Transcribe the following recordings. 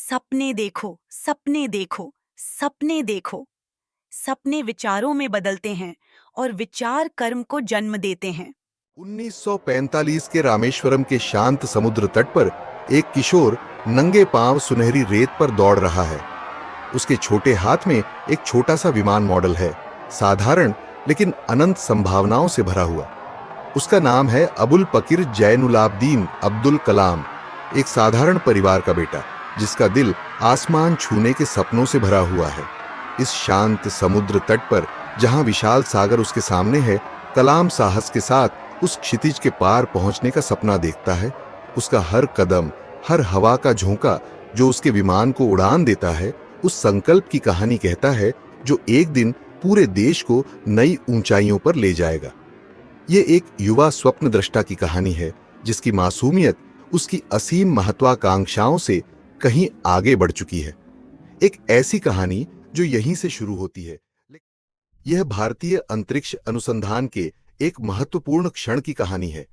सपने देखो, सपने देखो, सपने देखो। सपने विचारों में बदलते हैं और विचार कर्म को जन्म देते हैं। 1945 के रामेश्वरम के शांत समुद्र तट पर एक किशोर नंगे पांव सुनहरी रेत पर दौड़ रहा है। उसके छोटे हाथ में एक छोटा सा विमान मॉडल है, साधारण लेकिन अनंत संभावनाओं से भरा हुआ। उसका नाम है अबुल पकीर जैनुलाब्दीन अब्दुल कलाम, एक साधारण परिवार का बेटा जिसका दिल आसमान छूने के सपनों से भरा हुआ है। इस शांत समुद्र तट पर जहां विशाल सागर उसके सामने है, कलाम साहस के साथ उस क्षितिज के पार पहुंचने का सपना देखता है। उसका हर कदम, हर हवा का झोंका जो उसके विमान को उड़ान देता है, उस संकल्प की कहानी कहता है जो एक दिन पूरे देश को नई ऊंचाइयों पर ले जाएगा। ये एक युवा स्वप्न दृष्टा की कहानी है जिसकी मासूमियत उसकी असीम महत्वाकांक्षाओं से कहीं आगे बढ़ चुकी है। एक ऐसी कहानी जो यहीं से शुरू होती है। यह भारतीय अंतरिक्ष अनुसंधान के एक महत्वपूर्ण क्षण की कहानी है।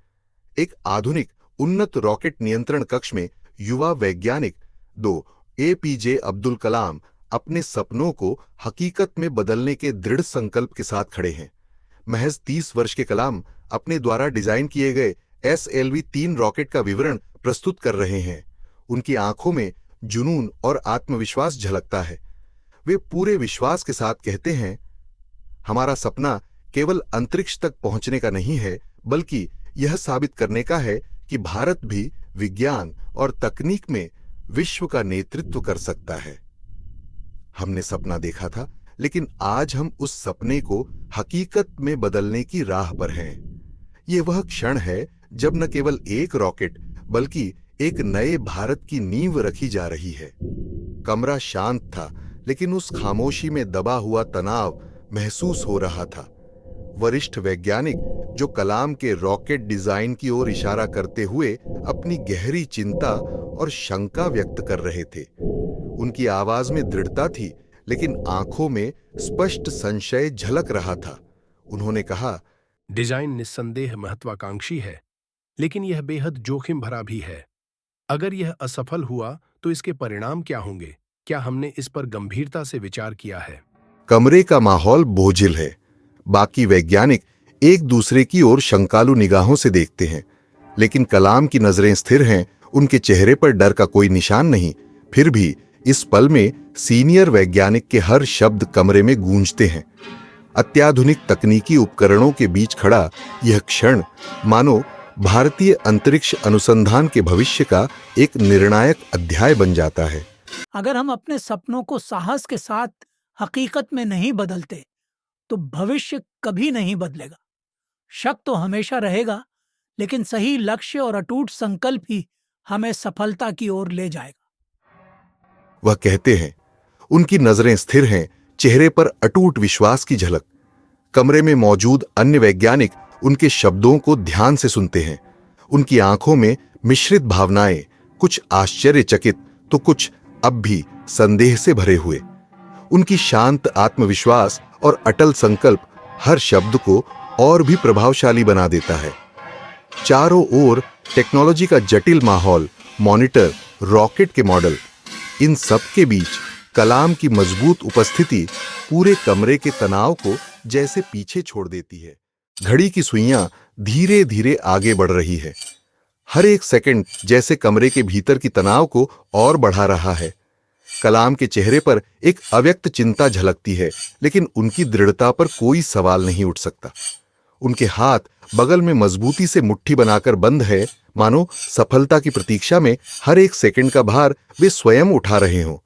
एक आधुनिक उन्नत रॉकेट नियंत्रण कक्ष में युवा वैज्ञानिक दो एपीजे अब्दुल कलाम अपने सपनों को हकीकत में बदलने के दृढ़ संकल्प के साथ खड़े हैं। महज 30 वर्ष के कलाम अपने द्वारा डिजाइन किए गए SLV-3 रॉकेट का विवरण प्रस्तुत कर रहे हैं। उनकी आंखों में जुनून और आत्मविश्वास झलकता है। वे पूरे विश्वास के साथ कहते हैं, हमारा सपना केवल अंतरिक्ष तक पहुंचने का नहीं है, बल्कि यह साबित करने का है कि भारत भी विज्ञान और तकनीक में विश्व का नेतृत्व कर सकता है। हमने सपना देखा था, लेकिन आज हम उस सपने को हकीकत में बदलने की राह पर हैं। ये वह क्षण है जब न केवल एक रॉकेट बल्कि एक नए भारत की नींव रखी जा रही है। कमरा शांत था, लेकिन उस खामोशी में दबा हुआ तनाव महसूस हो रहा था। वरिष्ठ वैज्ञानिक जो कलाम के रॉकेट डिजाइन की ओर इशारा करते हुए अपनी गहरी चिंता और शंका व्यक्त कर रहे थे। उनकी आवाज में दृढ़ता थी, लेकिन आंखों में स्पष्ट संशय झलक रहा था। उन्होंने कहा, डिजाइन निस्संदेह महत्वाकांक्षी है, लेकिन यह बेहद जोखिम भरा भी है। अगर यह असफल हुआ तो इसके परिणाम क्या होंगे? क्या हमने इस पर गंभीरता से विचार किया है? कमरे का माहौल बोझिल है। बाकी वैज्ञानिक एक दूसरे की ओर शंकालु निगाहों से देखते हैं, लेकिन कलाम की नजरें स्थिर हैं। उनके चेहरे पर डर का कोई निशान नहीं। फिर भी इस पल में सीनियर वैज्ञानिक के हर शब्द कमरे में गूंजते हैं। अत्याधुनिक तकनीकी उपकरणों के बीच खड़ा यह क्षण मानो भारतीय अंतरिक्ष अनुसंधान के भविष्य का एक निर्णायक अध्याय बन जाता है। अगर हम अपने सपनों को साहस के साथ हकीकत में नहीं बदलते, तो भविष्य कभी नहीं बदलेगा। शक तो हमेशा रहेगा, लेकिन सही लक्ष्य और अटूट संकल्प ही हमें सफलता की ओर ले जाएगा। वह कहते हैं, उनकी नजरें स्थिर हैं, चेहरे पर अटूट विश्वास की झलक। कमरे में मौजूद अन्य वैज्ञानिक उनके शब्दों को ध्यान से सुनते हैं। उनकी आंखों में मिश्रित भावनाएं, कुछ आश्चर्यचकित तो कुछ अब भी संदेह से भरे हुए। उनकी शांत आत्मविश्वास और अटल संकल्प हर शब्द को और भी प्रभावशाली बना देता है। चारों ओर टेक्नोलॉजी का जटिल माहौल, मॉनिटर, रॉकेट के मॉडल, इन सब के बीच कलाम की मजबूत उपस्थिति पूरे कमरे के तनाव को जैसे पीछे छोड़ देती है। घड़ी की सुइयां धीरे धीरे आगे बढ़ रही है। हर एक सेकंड जैसे कमरे के भीतर की तनाव को और बढ़ा रहा है। कलाम के चेहरे पर एक अव्यक्त चिंता झलकती है, लेकिन उनकी दृढ़ता पर कोई सवाल नहीं उठ सकता। उनके हाथ बगल में मजबूती से मुट्ठी बनाकर बंद है, मानो सफलता की प्रतीक्षा में हर एक सेकंड का भार वे स्वयं उठा रहे हों।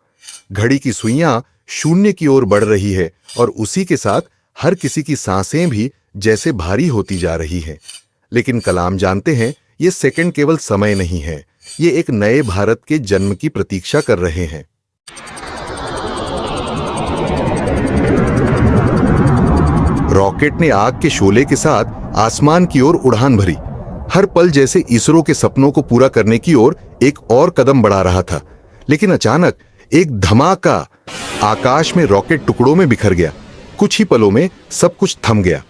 घड़ी की सुइयां शून्य की ओर बढ़ रही है और उसी के साथ हर किसी की सांसें भी जैसे भारी होती जा रही हैं। लेकिन कलाम जानते हैं, ये सेकंड केवल समय नहीं है, ये एक नए भारत के जन्म की प्रतीक्षा कर रहे हैं। रॉकेट ने आग के शोले के साथ आसमान की ओर उड़ान भरी। हर पल जैसे इसरो के सपनों को पूरा करने की ओर एक और कदम बढ़ा रहा था। लेकिन अचानक एक धमाका, आकाश में रॉकेट टुकड़ों में बिखर गया। कुछ ही पलों में सब कुछ थम गया।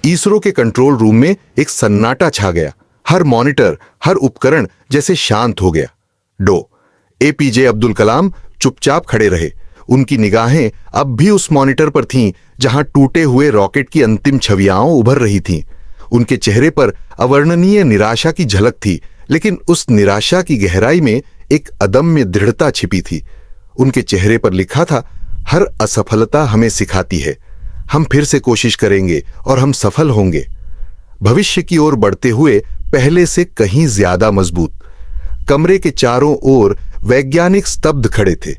इसरो के कंट्रोल रूम में एक सन्नाटा छा गया। हर मॉनिटर, हर उपकरण जैसे शांत हो गया। एपीजे अब्दुल कलाम चुपचाप खड़े रहे। उनकी निगाहें अब भी उस मॉनिटर पर थीं जहां टूटे हुए रॉकेट की अंतिम छवियां उभर रही थीं। उनके चेहरे पर अवर्णनीय निराशा की झलक थी, लेकिन उस निराशा की गहराई में एक अदम्य दृढ़ता छिपी थी। उनके चेहरे पर लिखा था, हर असफलता हमें सिखाती है, हम फिर से कोशिश करेंगे और हम सफल होंगे। भविष्य की ओर बढ़ते हुए पहले से कहीं ज्यादा मजबूत। कमरे के चारों ओर वैज्ञानिक स्तब्ध खड़े थे,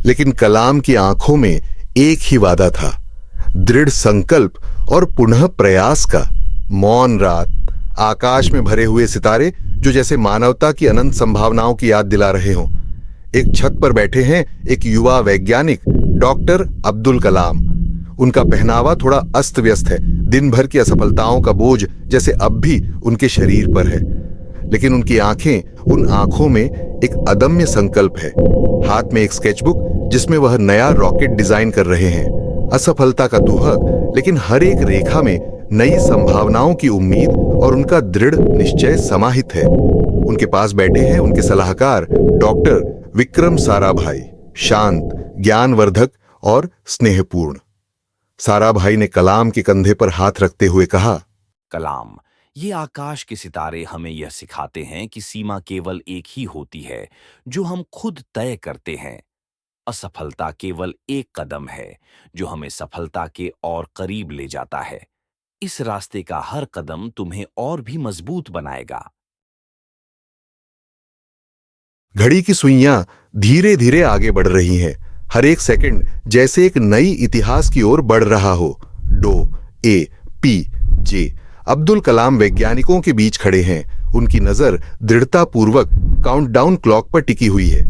लेकिन कलाम की आंखों में एक ही वादा था, दृढ़ संकल्प और पुनः प्रयास का। मौन रात, आकाश में भरे हुए सितारे जो जैसे मानवता की अनंत संभावनाओं की याद दिला रहे हों। एक छत पर बैठे हैं एक युवा वैज्ञानिक, डॉक्टर अब्दुल कलाम। उनका पहनावा थोड़ा अस्त व्यस्त है, दिन भर की असफलताओं का बोझ जैसे अब भी उनके शरीर पर है, लेकिन उनकी आंखें, उन आंखों में एक अदम्य संकल्प है। हाथ में एक स्केचबुक जिसमें वह नया रॉकेट डिजाइन कर रहे हैं। असफलता का दुहक, लेकिन हर एक रेखा में नई संभावनाओं की उम्मीद और उनका दृढ़ निश्चय समाहित है। उनके पास बैठे हैं उनके सलाहकार डॉक्टर विक्रम साराभाई, शांत, ज्ञानवर्धक और स्नेहपूर्ण। साराभाई ने कलाम के कंधे पर हाथ रखते हुए कहा, कलाम, ये आकाश के सितारे हमें यह सिखाते हैं कि सीमा केवल एक ही होती है जो हम खुद तय करते हैं। असफलता केवल एक कदम है जो हमें सफलता के और करीब ले जाता है। इस रास्ते का हर कदम तुम्हें और भी मजबूत बनाएगा। घड़ी की सुइयां धीरे धीरे आगे बढ़ रही हैं, हर एक सेकंड जैसे एक नई इतिहास की ओर बढ़ रहा हो। डो, ए, पी, जे। अब्दुल कलाम वैज्ञानिकों के बीच खड़े हैं। उनकी नजर दृढ़तापूर्वक काउंटडाउन क्लॉक पर टिकी हुई है।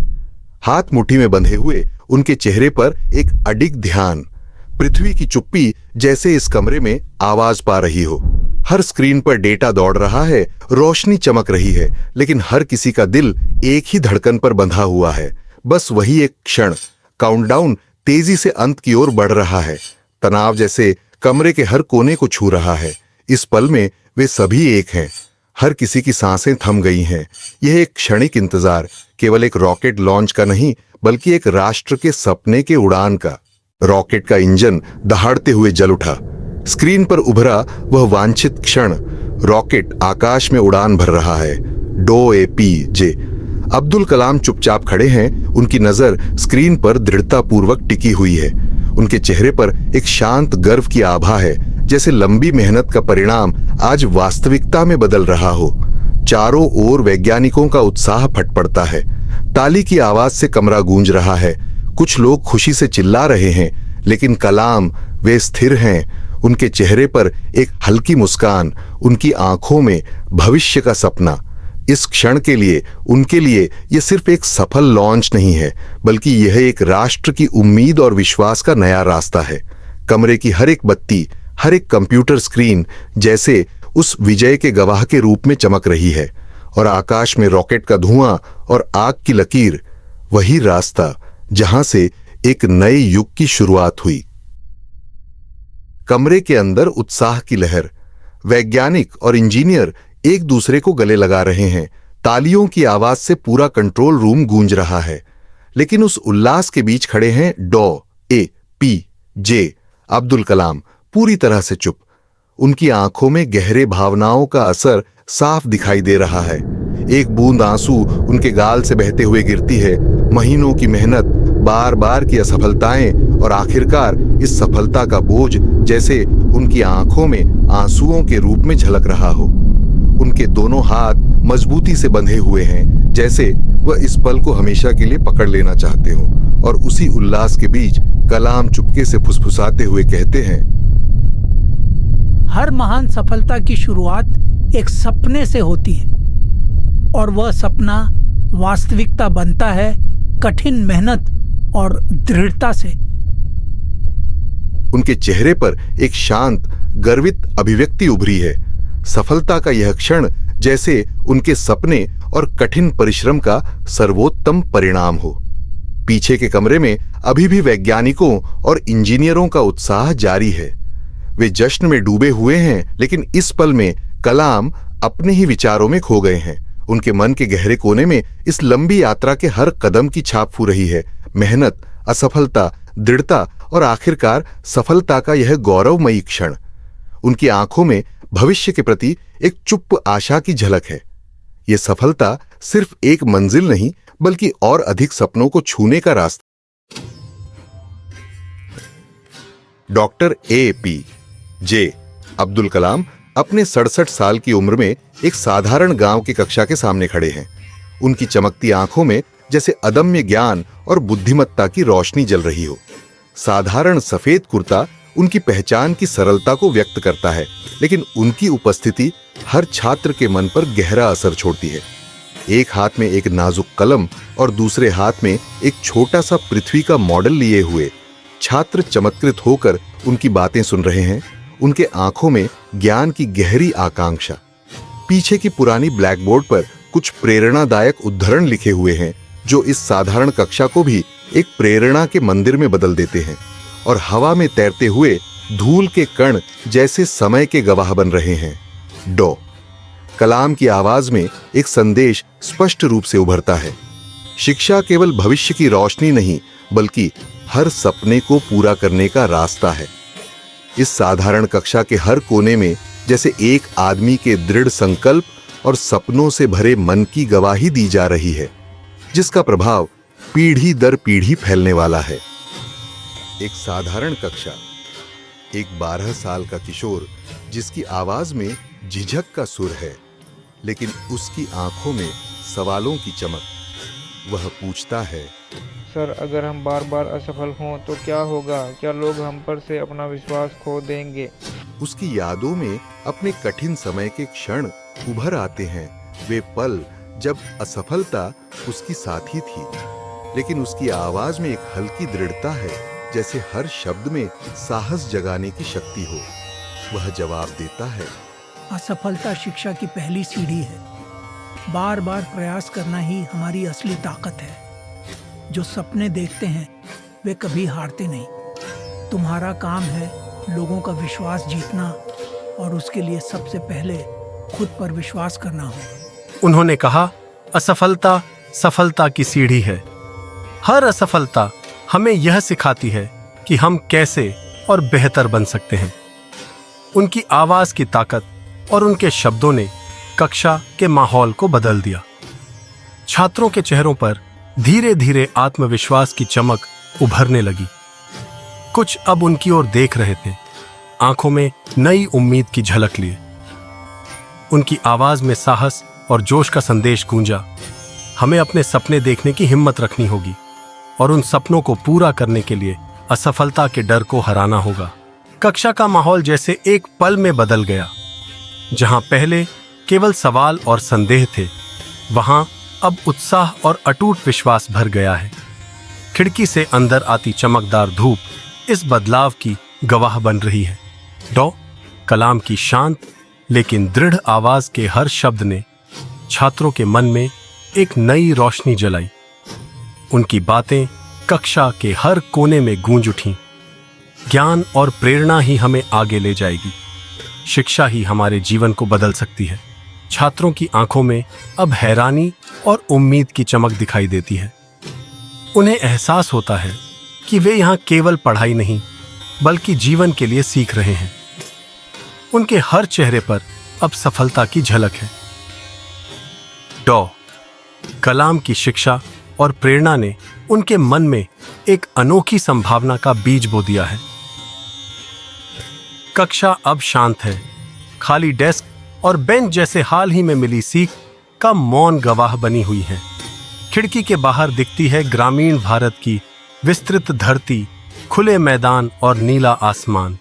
हाथ मुट्ठी में बंधे हुए उनके चेहरे पर एक अडिग ध्यान। पृथ्वी की चुप्पी जैसे इस कमरे में आवाज पा रही हो। हर स्क्रीन पर डेटा दौड़ रहा है, रोशनी चमक रही है, लेकिन हर किसी का दिल एक ही धड़कन पर बंधा हुआ है। बस वही एक क्षण। काउंटडाउन तेजी से अंत की ओर बढ़ रहा है। तनाव जैसे कमरे के हर कोने को छू रहा है। इस पल में वे सभी एक हैं। हर किसी की सांसें थम गई हैं। यह एक क्षणिक इंतजार, केवल एक रॉकेट लॉन्च का नहीं, बल्कि एक राष्ट्र के सपने के उड़ान का। रॉकेट का इंजन दहाड़ते हुए जल उठा। स्क्रीन पर उभरा वह वांछित क्षण। रॉकेट आकाश में उड़ान भर रहा है। डो, ए, पी, जे। अब्दुल कलाम चुपचाप खड़े हैं। उनकी नजर स्क्रीन पर दृढ़तापूर्वक टिकी हुई है। उनके चेहरे पर एक शांत गर्व की आभा है, जैसे लंबी मेहनत का परिणाम आज वास्तविकता में बदल रहा हो। चारों ओर वैज्ञानिकों का उत्साह फट पड़ता है। ताली की आवाज से कमरा गूंज रहा है। कुछ लोग खुशी से चिल्ला रहे हैं, लेकिन कलाम, वे स्थिर हैं। उनके चेहरे पर एक हल्की मुस्कान, उनकी आंखों में भविष्य का सपना। इस क्षण के लिए, उनके लिए यह सिर्फ एक सफल लॉन्च नहीं है, बल्कि यह एक राष्ट्र की उम्मीद और विश्वास का नया रास्ता है। कमरे की हर एक बत्ती, हर एक कंप्यूटर स्क्रीन जैसे उस विजय के गवाह के रूप में चमक रही है, और आकाश में रॉकेट का धुआं और आग की लकीर, वही रास्ता जहां से एक नए युग की शुरुआत हुई। कमरे के अंदर उत्साह की लहर। वैज्ञानिक और इंजीनियर एक दूसरे को गले लगा रहे हैं। तालियों की आवाज से पूरा कंट्रोल रूम गूंज रहा है। लेकिन उस उल्लास के बीच खड़े हैं डो, ए, पी, जे। अब्दुल कलाम पूरी तरह से चुप। उनकी आंखों में गहरे भावनाओं का असर साफ दिखाई दे रहा है। एक बूंद आंसू उनके गाल से बहते हुए गिरती है। महीनों की मेहनत, बार बार की असफलताएं और आखिरकार इस सफलता का बोझ जैसे उनकी आंखों में आंसुओं के रूप में झलक रहा हो। उनके दोनों हाथ मजबूती से बंधे हुए हैं, जैसे वह इस पल को हमेशा के लिए पकड़ लेना चाहते हो। और उसी उल्लास के बीच कलाम चुपके से फुसफुसाते हुए कहते हैं, हर महान सफलता की शुरुआत एक सपने से होती है, और वह सपना वास्तविकता बनता है कठिन मेहनत और दृढ़ता से। उनके चेहरे पर एक शांत, गर्वित अभिव्यक्ति उभरी है। सफलता का यह क्षण जैसे उनके सपने और कठिन परिश्रम का सर्वोत्तम परिणाम हो। पीछे के कमरे में अभी भी वैज्ञानिकों और इंजीनियरों का उत्साह जारी है। वे जश्न में डूबे हुए हैं, लेकिन इस पल में कलाम अपने ही विचारों में खो गए हैं। उनके मन के गहरे कोने में इस लंबी यात्रा के हर कदम की छाप हो रही है। मेहनत, असफलता, दृढ़ता और आखिरकार सफलता का यह गौरवमयी क्षण। उनकी आंखों में भविष्य के प्रति एक चुप आशा की झलक है। यह सफलता सिर्फ एक मंजिल नहीं, बल्कि और अधिक सपनों को छूने का रास्ता। डॉक्टर APJ अब्दुल कलाम अपने 67 साल की उम्र में एक साधारण गांव की कक्षा के सामने खड़े हैं। उनकी चमकती आंखों में जैसे अदम्य ज्ञान और बुद्धिमत्ता की रोशनी जल रही हो। साधारण सफेद कुर्ता उनकी पहचान की सरलता को व्यक्त करता है, लेकिन उनकी उपस्थिति हर छात्र के मन पर गहरा असर छोड़ती है। एक हाथ में एक नाजुक कलम और दूसरे हाथ में एक छोटा सा पृथ्वी का मॉडल लिए हुए छात्र चमत्कृत होकर उनकी बातें सुन रहे हैं। उनके आंखों में ज्ञान की गहरी आकांक्षा। पीछे की पुरानी ब्लैकबोर्ड पर कुछ प्रेरणादायक उद्धरण लिखे हुए हैं, जो इस साधारण कक्षा को भी एक प्रेरणा के मंदिर में बदल देते हैं। और हवा में तैरते हुए धूल के कण जैसे समय के गवाह बन रहे हैं। डॉ कलाम की आवाज में एक संदेश स्पष्ट रूप से उभरता है। शिक्षा केवल भविष्य की रोशनी नहीं, बल्कि हर सपने को पूरा करने का रास्ता है। इस साधारण कक्षा के हर कोने में जैसे एक आदमी के दृढ़ संकल्प और सपनों से भरे मन की गवाही दी जा रही है, जिसका प्रभाव पीढ़ी दर पीढ़ी फैलने वाला है। एक साधारण कक्षा, एक 12 साल का किशोर जिसकी आवाज में झिझक का सुर है, लेकिन उसकी आंखों में सवालों की चमक। वह पूछता है, सर, अगर हम बार बार असफल हों तो क्या होगा? क्या लोग हम पर से अपना विश्वास खो देंगे? उसकी यादों में अपने कठिन समय के क्षण उभर आते हैं। वे पल जब असफलता उसकी साथी थी, लेकिन उसकी आवाज में एक हल्की दृढ़ता है, जैसे हर शब्द में साहस जगाने की शक्ति हो। वह जवाब देता है, असफलता शिक्षा की पहली सीढ़ी है। बार बार प्रयास करना ही हमारी असली ताकत है। जो सपने देखते हैं वे कभी हारते नहीं। तुम्हारा काम है लोगों का विश्वास जीतना, और उसके लिए सबसे पहले खुद पर विश्वास करना होगा। उन्होंने कहा, असफलता सफलता की सीढ़ी है। हर असफलता हमें यह सिखाती है कि हम कैसे और बेहतर बन सकते हैं। उनकी आवाज की ताकत और उनके शब्दों ने कक्षा के माहौल को बदल दिया। छात्रों के चेहरों पर धीरे धीरे आत्मविश्वास की चमक उभरने लगी। कुछ अब उनकी ओर देख रहे थे, आंखों में नई उम्मीद की झलक लिए। उनकी आवाज में साहस और जोश का संदेश गूंजा। हमें अपने सपने देखने की हिम्मत रखनी होगी और उन सपनों को पूरा करने के लिए असफलता के डर को हराना होगा। कक्षा का माहौल जैसे एक पल में बदल गया। जहां पहले केवल सवाल और संदेह थे, वहां अब उत्साह और अटूट विश्वास भर गया है। खिड़की से अंदर आती चमकदार धूप इस बदलाव की गवाह बन रही है। डॉ कलाम की शांत लेकिन दृढ़ आवाज के हर शब्द ने छात्रों के मन में एक नई रोशनी जलाई। उनकी बातें कक्षा के हर कोने में गूंज उठीं। ज्ञान और प्रेरणा ही हमें आगे ले जाएगी। शिक्षा ही हमारे जीवन को बदल सकती है। छात्रों की आंखों में अब हैरानी और उम्मीद की चमक दिखाई देती है। उन्हें एहसास होता है कि वे यहाँ केवल पढ़ाई नहीं, बल्कि जीवन के लिए सीख रहे हैं। उनके हर चेहरे पर अब सफलता की झलक है। डॉ कलाम की शिक्षा और प्रेरणा ने उनके मन में एक अनोखी संभावना का बीज बो दिया है। कक्षा अब शांत है। खाली डेस्क और बेंच जैसे हाल ही में मिली सीख का मौन गवाह बनी हुई है। खिड़की के बाहर दिखती है ग्रामीण भारत की विस्तृत धरती, खुले मैदान और नीला आसमान।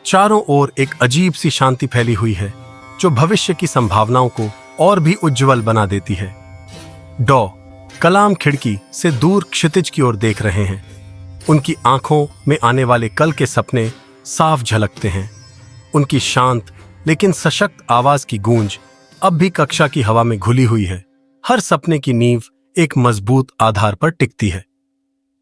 चारों ओर एक अजीब सी शांति फैली हुई है, जो भविष्य की संभावनाओं को और भी उज्जवल बना देती है। डॉ कलाम खिड़की से दूर क्षितिज की ओर देख रहे हैं। उनकी आंखों में आने वाले कल के सपने साफ झलकते हैं। उनकी शांत लेकिन सशक्त आवाज की गूंज अब भी कक्षा की हवा में घुली हुई है। हर सपने की नींव एक मजबूत आधार पर टिकती है।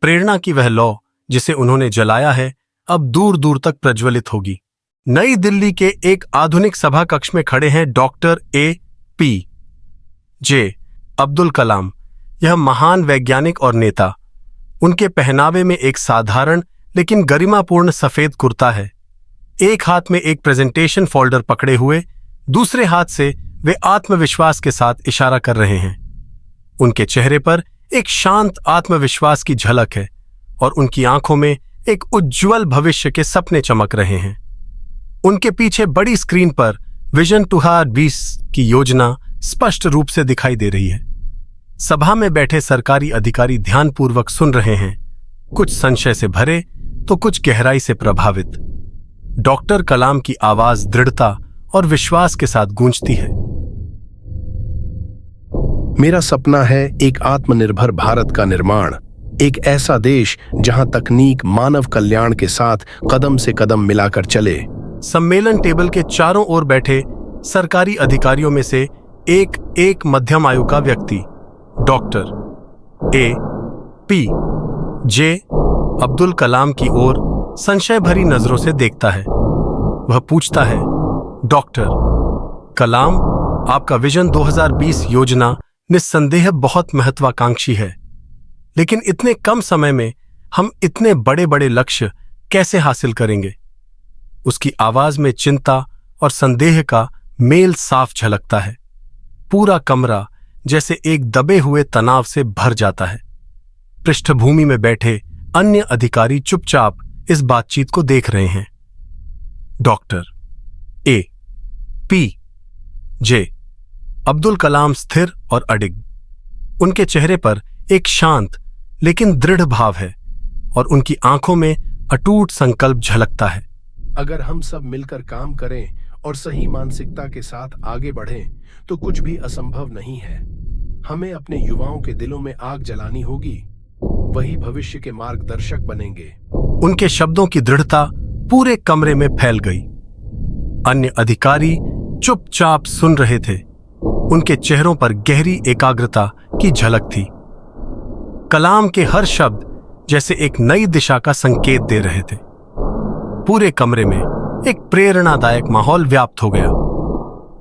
प्रेरणा की वह लौ जिसे उन्होंने जलाया है, अब दूर दूर तक प्रज्वलित होगी। नई दिल्ली के एक आधुनिक सभा कक्ष में खड़े हैं डॉक्टर APJ अब्दुल कलाम। यह महान वैज्ञानिक और नेता उनके पहनावे में एक साधारण लेकिन गरिमापूर्ण सफेद कुर्ता है। एक हाथ में एक प्रेजेंटेशन फोल्डर पकड़े हुए, दूसरे हाथ से वे आत्मविश्वास के साथ इशारा कर रहे हैं। उनके चेहरे पर एक शांत आत्मविश्वास की झलक है और उनकी आंखों में एक उज्जवल भविष्य के सपने चमक रहे हैं। उनके पीछे बड़ी स्क्रीन पर विजन 2020 की योजना स्पष्ट रूप से दिखाई दे रही है। सभा में बैठे सरकारी अधिकारी ध्यानपूर्वक सुन रहे हैं, कुछ संशय से भरे तो कुछ गहराई से प्रभावित। डॉक्टर कलाम की आवाज दृढ़ता और विश्वास के साथ गूंजती है। मेरा सपना है एक आत्मनिर्भर भारत का निर्माण, एक ऐसा देश जहां तकनीक मानव कल्याण के साथ कदम से कदम मिलाकर चले। सम्मेलन टेबल के चारों ओर बैठे सरकारी अधिकारियों में से एक मध्यम आयु का व्यक्ति डॉक्टर ए.पी. जे. अब्दुल कलाम की ओर संशय भरी नजरों से देखता है। वह पूछता है, डॉक्टर कलाम, आपका विजन 2020 योजना निस्संदेह बहुत महत्वाकांक्षी है, लेकिन इतने कम समय में हम इतने बड़े बड़े लक्ष्य कैसे हासिल करेंगे? उसकी आवाज में चिंता और संदेह का मेल साफ झलकता है। पूरा कमरा जैसे एक दबे हुए तनाव से भर जाता है। पृष्ठभूमि में बैठे अन्य अधिकारी चुपचाप इस बातचीत को देख रहे हैं। Doctor A P. J. Abdul Kalam स्थिर और अडिग। उनके चेहरे पर एक शांत लेकिन दृढ़ भाव है और उनकी आंखों में अटूट संकल्प झलकता है। अगर हम सब मिलकर काम करें और सही मानसिकता के साथ आगे बढ़ें तो कुछ भी असंभव नहीं है। हमें अपने युवाओं के दिलों में आग जलानी होगी, वही भविष्य के मार्गदर्शक बनेंगे। उनके शब्दों की दृढ़ता पूरे कमरे में फैल गई। अन्य अधिकारी चुपचाप सुन रहे थे। उनके चेहरों पर गहरी एकाग्रता की झलक थी। कलाम के हर शब्द जैसे एक नई दिशा का संकेत दे रहे थे। पूरे कमरे में एक प्रेरणादायक माहौल व्याप्त हो गया।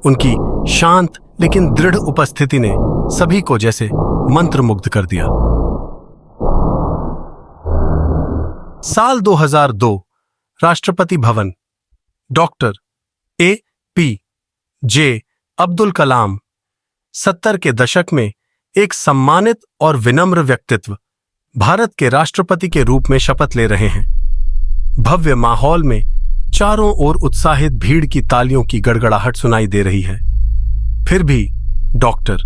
उनकी शांत लेकिन दृढ़ उपस्थिति ने सभी को जैसे मंत्रमुग्ध कर दिया। साल 2002, Rashtrapati Bhavan. Doctor A P. J. Abdul Kalam 70 के दशक में एक सम्मानित और विनम्र व्यक्तित्व, भारत के राष्ट्रपति के रूप में शपथ ले रहे हैं। भव्य माहौल में चारों ओर उत्साहित भीड़ की तालियों की गड़गड़ाहट सुनाई दे रही है। फिर भी डॉक्टर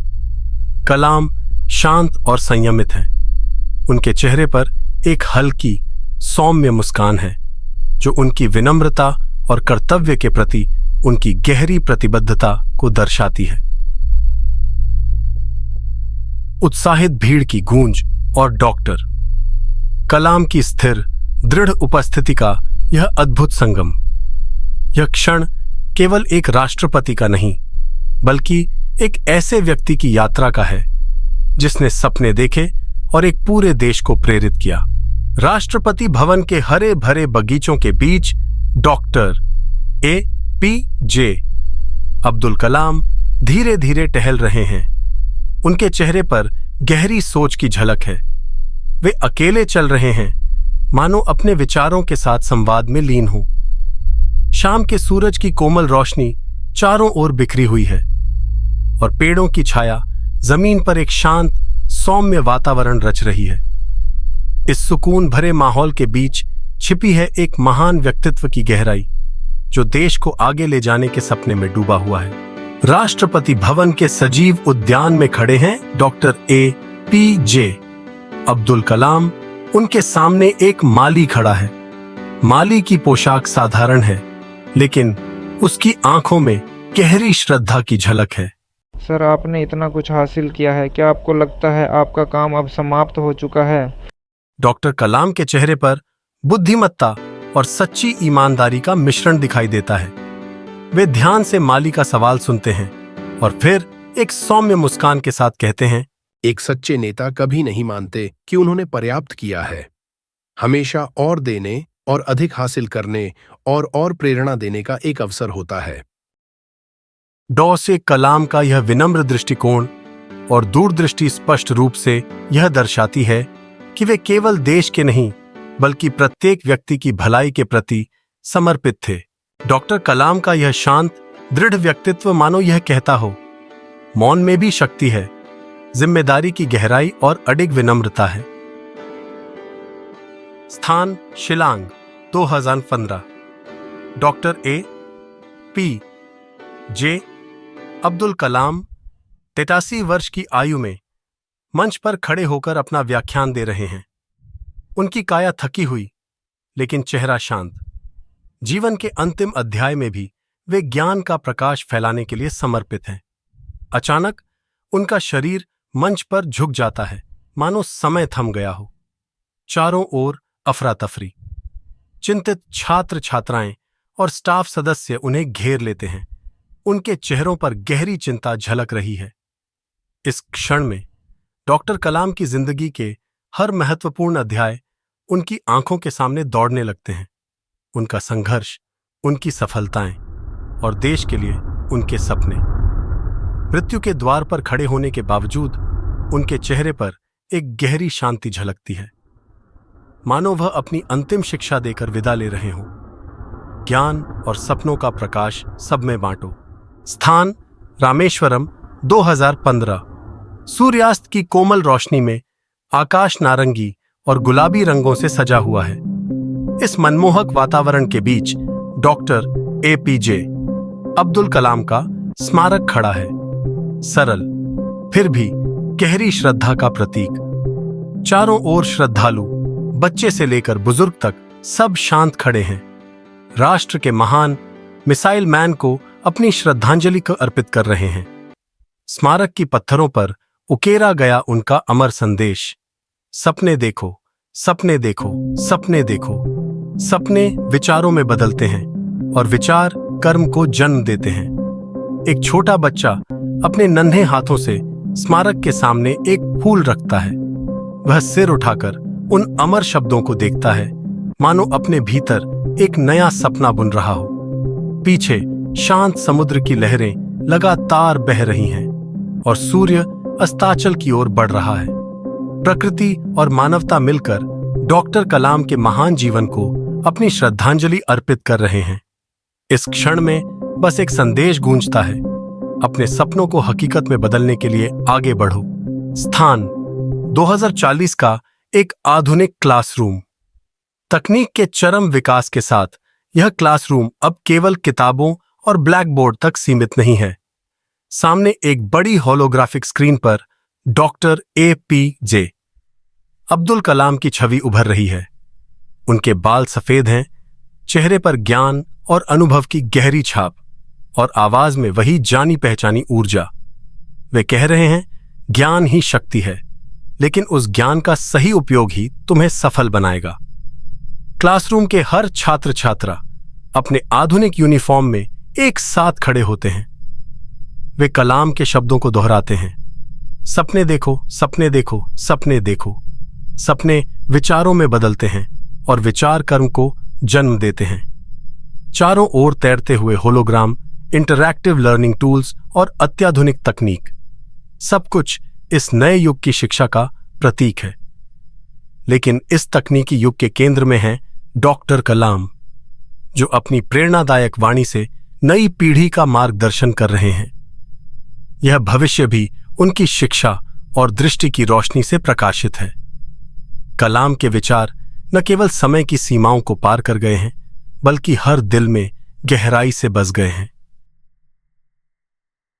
कलाम शांत और संयमित हैं। उनके चेहरे पर एक हल्की सौम्य मुस्कान है जो उनकी विनम्रता और कर्तव्य के प्रति उनकी गहरी प्रतिबद्धता को दर्शाती है। उत्साहित भीड़ की गूंज और डॉक्टर कलाम की स्थिर दृढ़ उपस्थिति का यह अद्भुत संगम। यह क्षण केवल एक राष्ट्रपति का नहीं बल्कि एक ऐसे व्यक्ति की यात्रा का है जिसने सपने देखे और एक पूरे देश को प्रेरित किया। राष्ट्रपति भवन के हरे भरे बगीचों के बीच डॉक्टर ए.पी. जे. अब्दुल कलाम धीरे धीरे टहल रहे हैं। उनके चेहरे पर गहरी सोच की झलक है। वे अकेले चल रहे हैं, मानो अपने विचारों के साथ संवाद में लीन हो। शाम के सूरज की कोमल रोशनी चारों ओर बिखरी हुई है और पेड़ों की छाया जमीन पर एक शांत सौम्य वातावरण रच रही है। इस सुकून भरे माहौल के बीच छिपी है एक महान व्यक्तित्व की गहराई जो देश को आगे ले जाने के सपने में डूबा हुआ है। राष्ट्रपति भवन के सजीव उद्यान में खड़े हैं डॉक्टर ए.पी. जे. अब्दुल कलाम। उनके सामने एक माली खड़ा है। माली की पोशाक साधारण है, लेकिन उसकी आंखों में गहरी श्रद्धा की झलक है। सर, आपने इतना कुछ हासिल किया है, क्या आपको लगता है आपका काम अब समाप्त हो चुका है? डॉक्टर कलाम के चेहरे पर बुद्धिमत्ता और सच्ची ईमानदारी का मिश्रण दिखाई देता है। वे ध्यान से माली का सवाल सुनते हैं और फिर एक सौम्य मुस्कान के साथ कहते हैं, एक सच्चे नेता कभी नहीं मानते कि उन्होंने पर्याप्त किया है। हमेशा और देने और अधिक हासिल करने और प्रेरणा देने का एक अवसर होता है। डॉ से कलाम का यह विनम्र दृष्टिकोण और दूरदृष्टि स्पष्ट रूप से यह दर्शाती है कि वे केवल देश के नहीं बल्कि प्रत्येक व्यक्ति की भलाई के प्रति समर्पित थे। डॉक्टर कलाम का यह शांत, दृढ़ व्यक्तित्व मानो यह कहता हो, मौन में भी शक्ति है, जिम्मेदारी की गहराई और अडिग विनम्रता है। स्थान Shillong 2015। Doctor A.P. J. Abdul Kalam 83 वर्ष की आयु में मंच पर खड़े होकर अपना व्याख्यान दे रहे हैं। उनकी काया थकी हुई लेकिन चेहरा शांत। जीवन के अंतिम अध्याय में भी वे ज्ञान का प्रकाश फैलाने के लिए समर्पित हैं। अचानक उनका शरीर मंच पर झुक जाता है, मानो समय थम गया हो। चारों ओर अफरा तफरी। चिंतित छात्र छात्राएं और स्टाफ सदस्य उन्हें घेर लेते हैं। उनके चेहरों पर गहरी चिंता झलक रही है। इस क्षण में डॉक्टर कलाम की जिंदगी के हर महत्वपूर्ण अध्याय उनकी आंखों के सामने दौड़ने लगते हैं। उनका संघर्ष, उनकी सफलताएं और देश के लिए उनके सपने। मृत्यु के द्वार पर खड़े होने के बावजूद उनके चेहरे पर एक गहरी शांति झलकती है, मानो वह अपनी अंतिम शिक्षा देकर विदा ले रहे हों। ज्ञान और सपनों का प्रकाश सब में बांटो। स्थान रामेश्वरम 2015। सूर्यास्त की कोमल रोशनी में आकाश नारंगी और गुलाबी रंगों से सजा हुआ है। इस मनमोहक वातावरण के बीच डॉक्टर A.P.J. अब्दुल कलाम का स्मारक खड़ा है, सरल फिर भी गहरी श्रद्धा का प्रतीक। चारों ओर श्रद्धालु, बच्चे से लेकर बुजुर्ग तक सब शांत खड़े हैं। राष्ट्र के महान मिसाइल मैन को अपनी श्रद्धांजलि को अर्पित कर रहे हैं। स्मारक की पत्थरों पर उकेरा गया उनका अमर संदेश, सपने देखो, सपने देखो, सपने देखो। सपने विचारों में बदलते हैं और विचार कर्म को जन्म देते हैं। एक छोटा बच्चा अपने नन्हे हाथों से स्मारक के सामने एक फूल रखता है। वह सिर उठाकर उन अमर शब्दों को देखता है, मानो अपने भीतर एक नया सपना बुन रहा हो। पीछे शांत समुद्र की लहरें लगातार बह रही हैं और सूर्य अस्ताचल की ओर बढ़ रहा है। प्रकृति और मानवता मिलकर डॉक्टर कलाम के महान जीवन को अपनी श्रद्धांजलि अर्पित कर रहे हैं। इस क्षण में बस एक संदेश गूंजता है, अपने सपनों को हकीकत में बदलने के लिए आगे बढ़ो। स्थान 2040 का एक आधुनिक क्लासरूम। तकनीक के चरम विकास के साथ यह क्लासरूम अब केवल किताबों और ब्लैक बोर्ड तक सीमित नहीं है। सामने एक बड़ी होलोग्राफिक स्क्रीन पर डॉक्टर A.P.J. अब्दुल कलाम की छवि उभर रही है। उनके बाल सफेद हैं, चेहरे पर ज्ञान और अनुभव की गहरी छाप और आवाज में वही जानी पहचानी ऊर्जा। वे कह रहे हैं, ज्ञान ही शक्ति है, लेकिन उस ज्ञान का सही उपयोग ही तुम्हें सफल बनाएगा। क्लासरूम के हर छात्र छात्रा अपने आधुनिक यूनिफॉर्म में एक साथ खड़े होते हैं। वे कलाम के शब्दों को दोहराते हैं, सपने देखो, सपने देखो, सपने देखो। सपने विचारों में बदलते हैं और विचार कर्म को जन्म देते हैं। चारों ओर तैरते हुए होलोग्राम, इंटरैक्टिव लर्निंग टूल्स और अत्याधुनिक तकनीक, सब कुछ इस नए युग की शिक्षा का प्रतीक है। लेकिन इस तकनीकी युग के केंद्र में है डॉक्टर कलाम, जो अपनी प्रेरणादायक वाणी से नई पीढ़ी का मार्गदर्शन कर रहे हैं। यह भविष्य भी उनकी शिक्षा और दृष्टि की रोशनी से प्रकाशित है। कलाम के विचार न केवल समय की सीमाओं को पार कर गए हैं, बल्कि हर दिल में गहराई से बस गए हैं।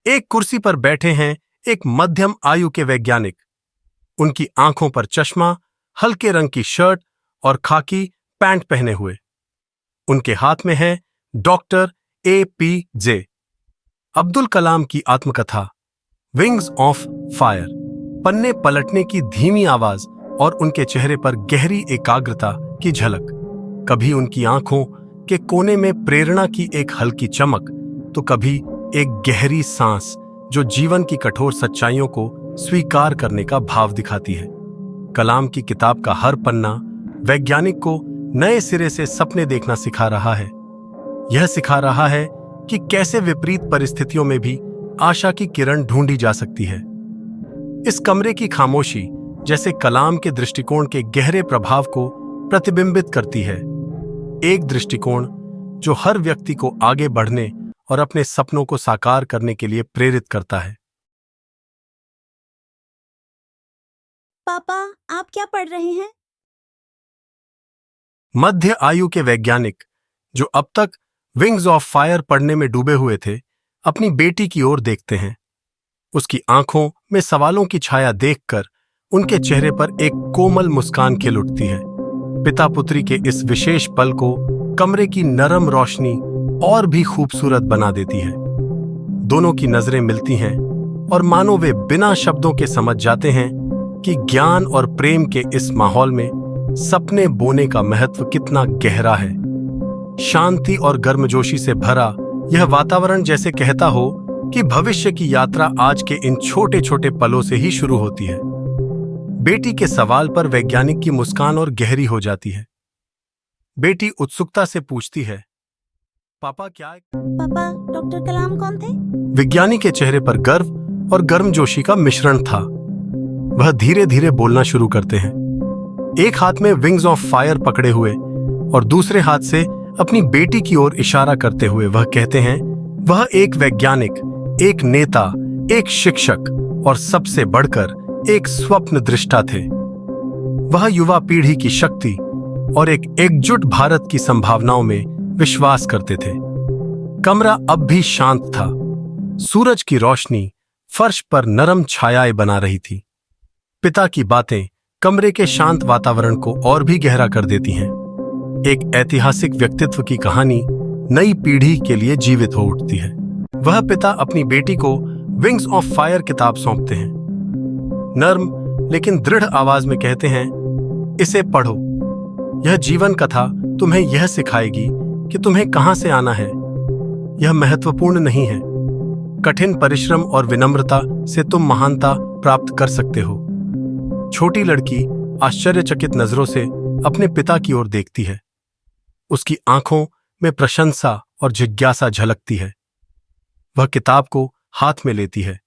एक कुर्सी पर बैठे हैं एक मध्यम आयु के वैज्ञानिक। उनकी आंखों पर चश्मा, हल्के रंग की शर्ट और खाकी पैंट पहने हुए। उनके हाथ में है डॉक्टर A.P.J. अब्दुल कलाम की आत्मकथा विंग्स ऑफ फायर। पन्ने पलटने की धीमी आवाज और उनके चेहरे पर गहरी एकाग्रता की झलक। कभी उनकी आंखों के कोने में प्रेरणा की एक हल्की चमक, तो कभी एक गहरी सांस जो जीवन की कठोर सच्चाइयों को स्वीकार करने का भाव दिखाती है। कलाम की किताब का हर पन्ना वैज्ञानिक को नए सिरे से सपने देखना सिखा रहा है। यह सिखा रहा है कि कैसे विपरीत परिस्थितियों में भी आशा की किरण ढूंढी जा सकती है। इस कमरे की खामोशी जैसे कलाम के दृष्टिकोण के गहरे प्रभाव को प्रतिबिंबित करती है। एक दृष्टिकोण जो हर व्यक्ति को आगे बढ़ने और अपने सपनों को साकार करने के लिए प्रेरित करता है। पापा, आप क्या पढ़ रहे हैं? मध्य आयु के वैज्ञानिक जो अब तक विंग्स ऑफ फायर पढ़ने में डूबे हुए थे, अपनी बेटी की ओर देखते हैं। उसकी आंखों में सवालों की छाया देखकर उनके चेहरे पर एक कोमल मुस्कान खिल उठती है। पिता पुत्री के इस विशेष पल को कमरे की नरम रोशनी और भी खूबसूरत बना देती है। दोनों की नजरें मिलती हैं और मानो वे बिना शब्दों के समझ जाते हैं कि ज्ञान और प्रेम के इस माहौल में सपने बोने का महत्व कितना गहरा है। शांति और गर्मजोशी से भरा यह वातावरण जैसे कहता हो कि भविष्य की यात्रा आज के इन छोटे छोटे पलों से ही शुरू होती है। बेटी के सवाल पर वैज्ञानिक की मुस्कान और गहरी हो जाती है। बेटी उत्सुकता से पूछती है, पापा पापा, डॉक्टर कलाम कौन थे? विज्ञानी के चेहरे पर गर्व और गर्मजोशी का मिश्रण था। वह धीरे धीरे बोलना शुरू करते हैं, एक हाथ में विंग्स ऑफ फायर पकड़े हुए और दूसरे हाथ से अपनी बेटी की ओर इशारा करते हुए वह कहते हैं, वह एक वैज्ञानिक, एक नेता, एक शिक्षक और सबसे बढ़कर एक स्वप्न दृष्टा थे। वह युवा पीढ़ी की शक्ति और एक एकजुट भारत की संभावनाओं में विश्वास करते थे। कमरा अब भी शांत था। सूरज की रोशनी फर्श पर नरम छायाएं बना रही थी। पिता की बातें कमरे के शांत वातावरण को और भी गहरा कर देती हैं। एक ऐतिहासिक व्यक्तित्व की कहानी नई पीढ़ी के लिए जीवित हो उठती है। वह पिता अपनी बेटी को विंग्स ऑफ फायर किताब सौंपते हैं। नर्म लेकिन दृढ़ आवाज में कहते हैं, इसे पढ़ो। यह जीवन कथा तुम्हें यह सिखाएगी कि तुम्हें कहां से आना है। यह महत्वपूर्ण नहीं है। कठिन परिश्रम और विनम्रता से तुम महानता प्राप्त कर सकते हो। छोटी लड़की आश्चर्यचकित नजरों से अपने पिता की ओर देखती है। उसकी आंखों में प्रशंसा और जिज्ञासा झलकती है। वह किताब को हाथ में लेती है।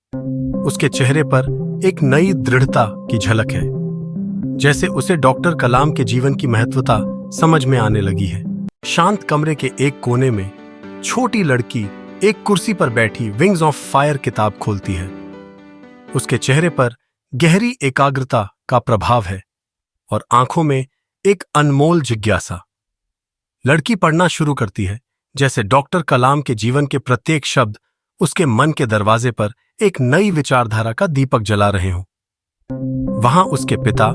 उसके चेहरे पर एक नई दृढ़ता की झलक है, जैसे उसे डॉक्टर कलाम के जीवन की महत्वता समझ में आने लगी है। शांत कमरे के एक कोने में छोटी लड़की एक कुर्सी पर बैठी विंग्स ऑफ फायर किताब खोलती है। उसके चेहरे पर गहरी एकाग्रता का प्रभाव है और आंखों में एक अनमोल जिज्ञासा। लड़की पढ़ना शुरू करती है, जैसे डॉक्टर कलाम के जीवन के प्रत्येक शब्द उसके मन के दरवाजे पर एक नई विचारधारा का दीपक जला रहे हों। वहां उसके पिता,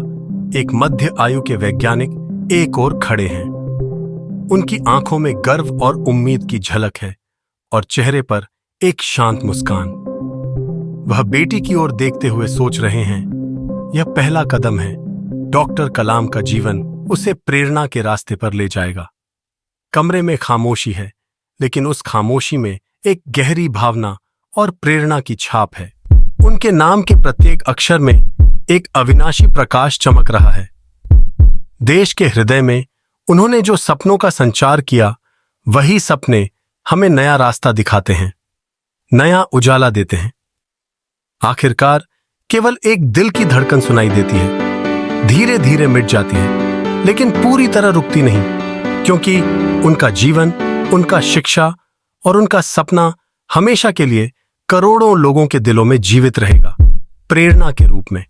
एक मध्य आयु के वैज्ञानिक, एक ओर खड़े हैं। उनकी आंखों में गर्व और उम्मीद की झलक है और चेहरे पर एक शांत मुस्कान। वह बेटी की ओर देखते हुए सोच रहे हैं, यह पहला कदम है। डॉक्टर कलाम का जीवन उसे प्रेरणा के रास्ते पर ले जाएगा। कमरे में खामोशी है, लेकिन उस खामोशी में एक गहरी भावना और प्रेरणा की छाप है। उनके नाम के प्रत्येक अक्षर में एक अविनाशी प्रकाश चमक रहा है। देश के हृदय में उन्होंने जो सपनों का संचार किया, वही सपने हमें नया रास्ता दिखाते हैं, नया उजाला देते हैं। आखिरकार केवल एक दिल की धड़कन सुनाई देती है, धीरे धीरे मिट जाती है, लेकिन पूरी तरह रुकती नहीं, क्योंकि उनका जीवन, उनका शिक्षा और उनका सपना हमेशा के लिए करोड़ों लोगों के दिलों में जीवित रहेगा, प्रेरणा के रूप में।